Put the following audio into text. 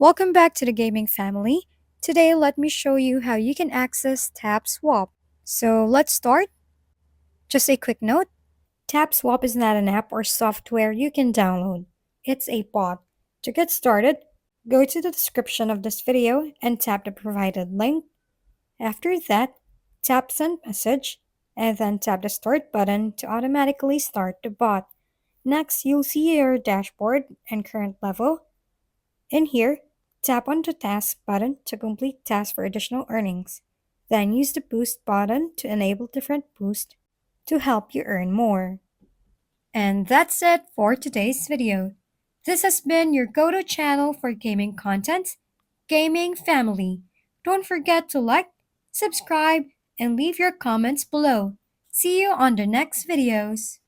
Welcome back to the gaming family. Today, let me show you how you can access Tapswap. So let's start. Just a quick note, Tapswap is not an app or software you can download. It's a bot. To get started, go to the description of this video and tap the provided link. After that, tap send message and then tap the start button to automatically start the bot. Next, you'll see your dashboard and current level. In here, tap on the task button to complete tasks for additional earnings. Then use the boost button to enable different boosts to help you earn more. And that's it for today's video. This has been your go-to channel for gaming content, Gaming Family. Don't forget to like, subscribe, and leave your comments below. See you on the next videos.